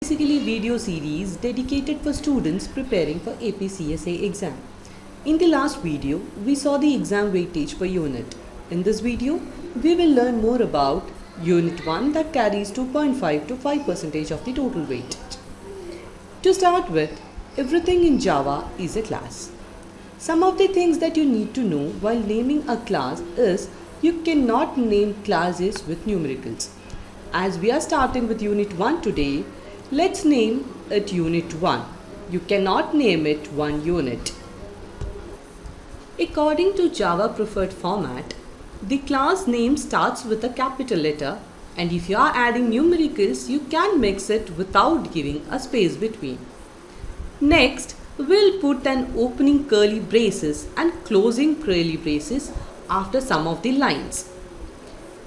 Basically video series dedicated for students preparing for APCSA exam. In the last video, we saw the exam weightage per unit. In this video, we will learn more about Unit 1 that carries 2.5 to 5% of the total weightage. To start with, everything in Java is a class. Some of the things that you need to know while naming a class is you cannot name classes with numericals. As we are starting with Unit 1 today, let's name it Unit 1. You cannot name it one unit. According to Java preferred format, the class name starts with a capital letter, and if you are adding numericals, you can mix it without giving a space between. Next, we'll put an opening curly braces and closing curly braces after some of the lines.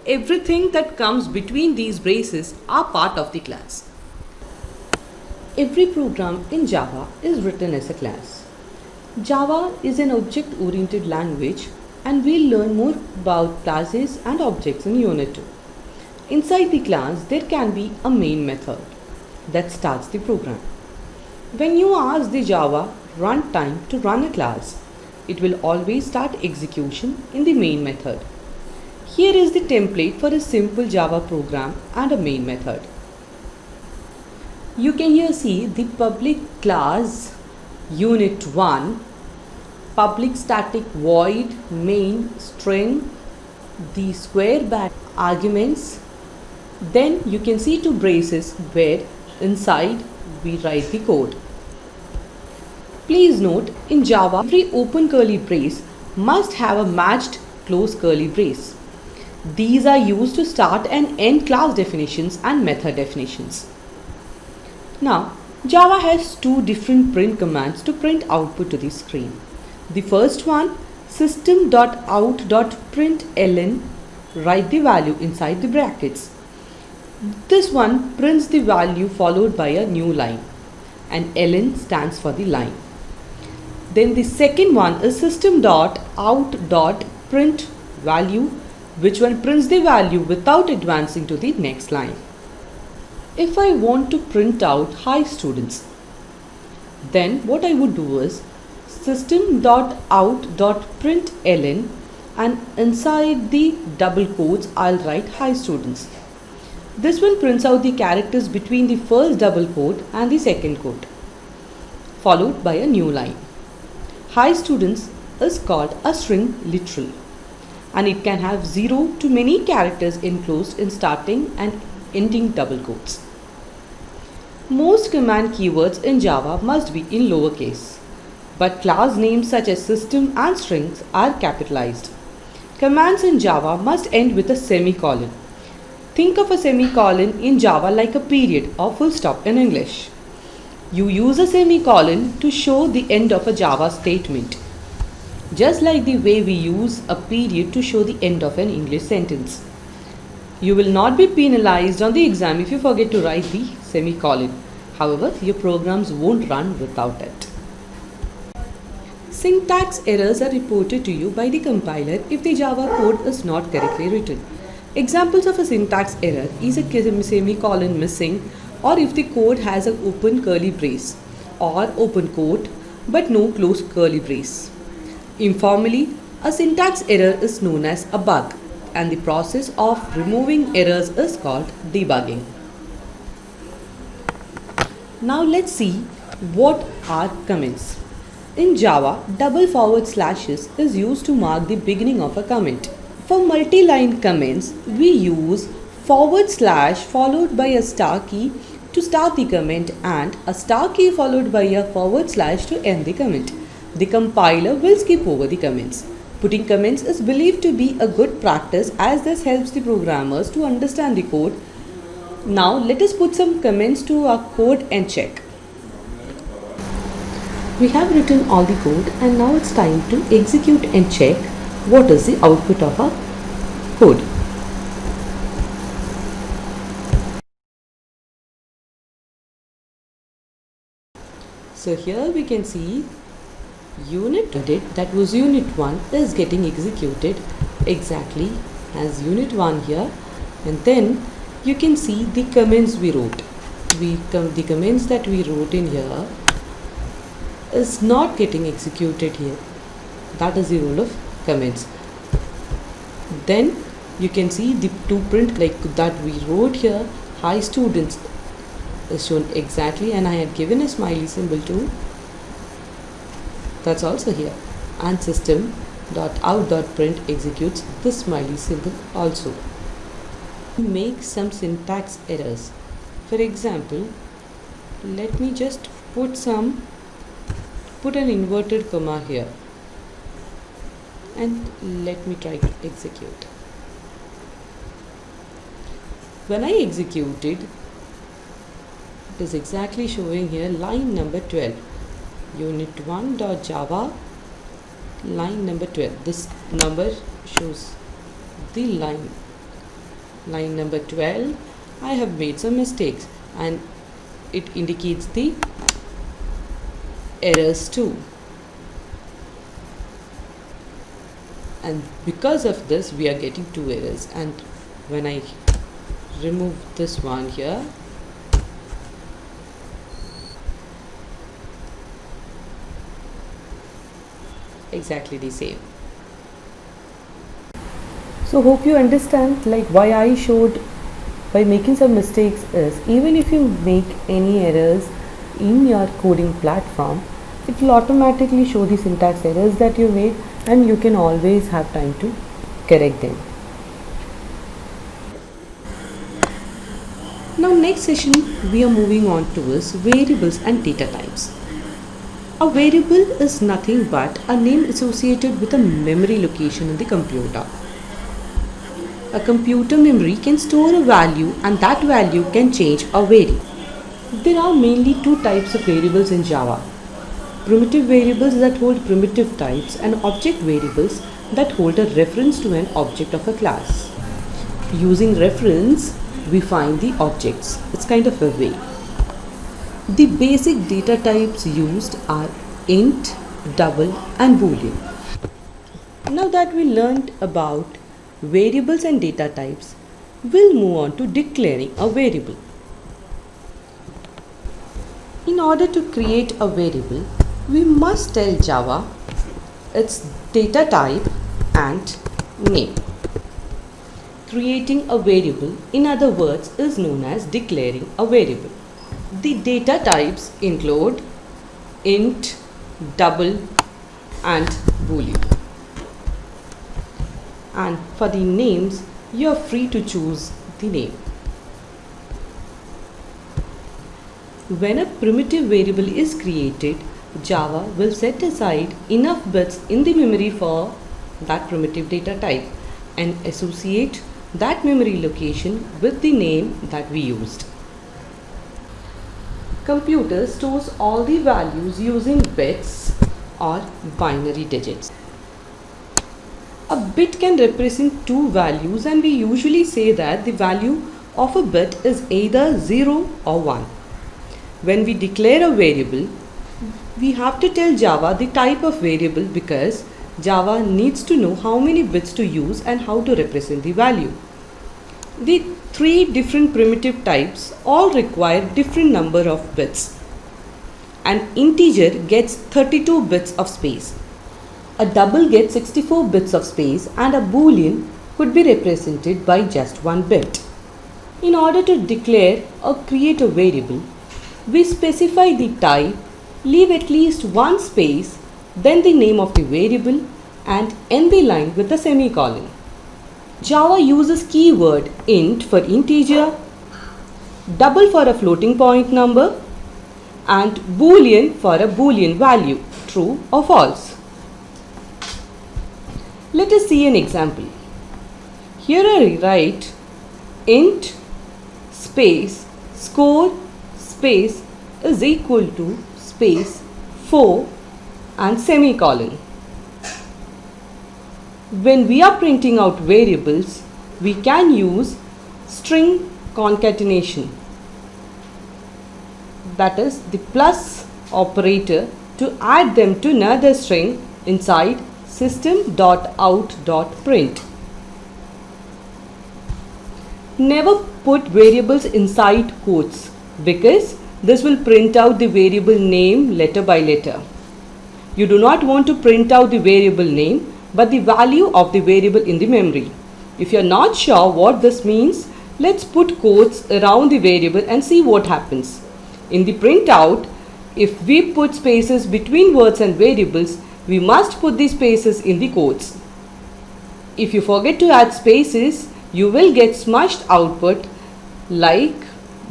Everything that comes between these braces are part of the class. Every program in Java is written as a class. Java is an object-oriented language, and we'll learn more about classes and objects in Unit 2. Inside the class, there can be a main method that starts the program. When you ask the Java runtime to run a class, it will always start execution in the main method. Here is the template for a simple Java program and a main method. You can here see the public class Unit 1, public static void main string, the square bracket arguments. Then you can see two braces where inside we write the code. Please note, in Java, every open curly brace must have a matched close curly brace. These are used to start and end class definitions and method definitions. Now, Java has two different print commands to print output to the screen. The first one, system.out.println, write the value inside the brackets. This one prints the value followed by a new line, and ln stands for the line. Then the second one is system.out.printValue, which one prints the value without advancing to the next line. If I want to print out hi students, then what I would do is system.out.println, and inside the double quotes I'll write hi students. This one prints out the characters between the first double quote and the second quote, followed by a new line. Hi students is called a string literal, and it can have 0 to many characters enclosed in starting and ending double quotes. Most command keywords in Java must be in lowercase, but class names such as system and strings are capitalized. Commands in Java must end with a semicolon. Think of a semicolon in Java like a period or full stop in English. You use a semicolon to show the end of a Java statement, just like the way we use a period to show the end of an English sentence. You will not be penalized on the exam if you forget to write the semicolon. However, your programs won't run without it. Syntax errors are reported to you by the compiler if the Java code is not correctly written. Examples of a syntax error is a semicolon missing, or if the code has an open curly brace or open quote but no close curly brace. Informally, a syntax error is known as a bug, and the process of removing errors is called debugging. Now let's see what are comments. In Java, double forward slashes is used to mark the beginning of a comment. For multi-line comments, we use forward slash followed by a star key to start the comment and a star key followed by a forward slash to end the comment. The compiler will skip over the comments. Putting comments is believed to be a good practice as this helps the programmers to understand the code. Now let us put some comments to our code and check. We have written all the code, and now it's time to execute and check what is the output of our code. So here we can see unit that was unit 1 is getting executed exactly as unit 1 here, and then you can see the comments we wrote. the comments that we wrote in here is not getting executed here. That is the role of comments. Then you can see the to print like that we wrote here, hi students is shown exactly, and I had given a smiley symbol too. That's also here, and system.out.print executes this smiley symbol also. Make some syntax errors. For example, let me just put an inverted comma here, and let me try to execute. When I executed, it is exactly showing here line number 12, unit1.java, line number 12. This number shows the line number 12. I have made some mistakes and it indicates the errors too. And because of this we are getting 2 errors, and when I remove this one here, exactly the same. So hope you understand like why I showed by making some mistakes is, even if you make any errors in your coding platform, it will automatically show the syntax errors that you made, and you can always have time to correct them. Now next session we are moving on towards variables and data types. A variable is nothing but a name associated with a memory location in the computer. A computer memory can store a value, and that value can change or vary. There are mainly 2 types of variables in Java: primitive variables that hold primitive types, and object variables that hold a reference to an object of a class. Using reference, we find the objects. It's kind of a way. The basic data types used are int, double, and boolean. Now that we learned about variables and data types, we'll move on to declaring a variable. In order to create a variable, we must tell Java its data type and name. Creating a variable, in other words, is known as declaring a variable. The data types include int, double, and boolean. And for the names, you are free to choose the name. When a primitive variable is created, Java will set aside enough bits in the memory for that primitive data type and associate that memory location with the name that we used. Computer stores all the values using bits or binary digits. A bit can represent 2 values, and we usually say that the value of a bit is either 0 or 1. When we declare a variable, we have to tell Java the type of variable, because Java needs to know how many bits to use and how to represent the value. The 3 different primitive types all require different number of bits. An integer gets 32 bits of space. A double gets 64 bits of space, and a boolean could be represented by just 1 bit. In order to declare or create a variable, we specify the type, leave at least 1 space, then the name of the variable, and end the line with a semicolon. Java uses keyword int for integer, double for a floating point number, and boolean for a boolean value, true or false. Let us see an example. Here I write int space score space is equal to space 4 and semicolon. When we are printing out variables, we can use string concatenation, that is the plus operator, to add them to another string inside system.out.print. Never put variables inside quotes. because this will print out the variable name letter by letter. You do not want to print out the variable name but the value of the variable in the memory. If you are not sure what this means, let's put quotes around the variable and see what happens. In the printout, if we put spaces between words and variables, we must put the spaces in the quotes. If you forget to add spaces, you will get smushed output like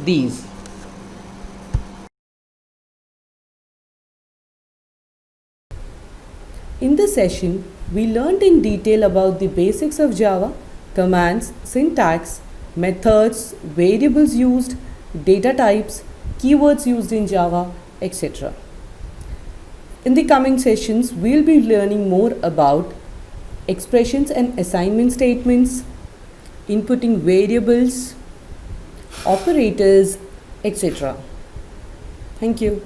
these. In this session, we learned in detail about the basics of Java, commands, syntax, methods, variables used, data types, keywords used in Java, etc. In the coming sessions, we'll be learning more about expressions and assignment statements, inputting variables, operators, etc. Thank you.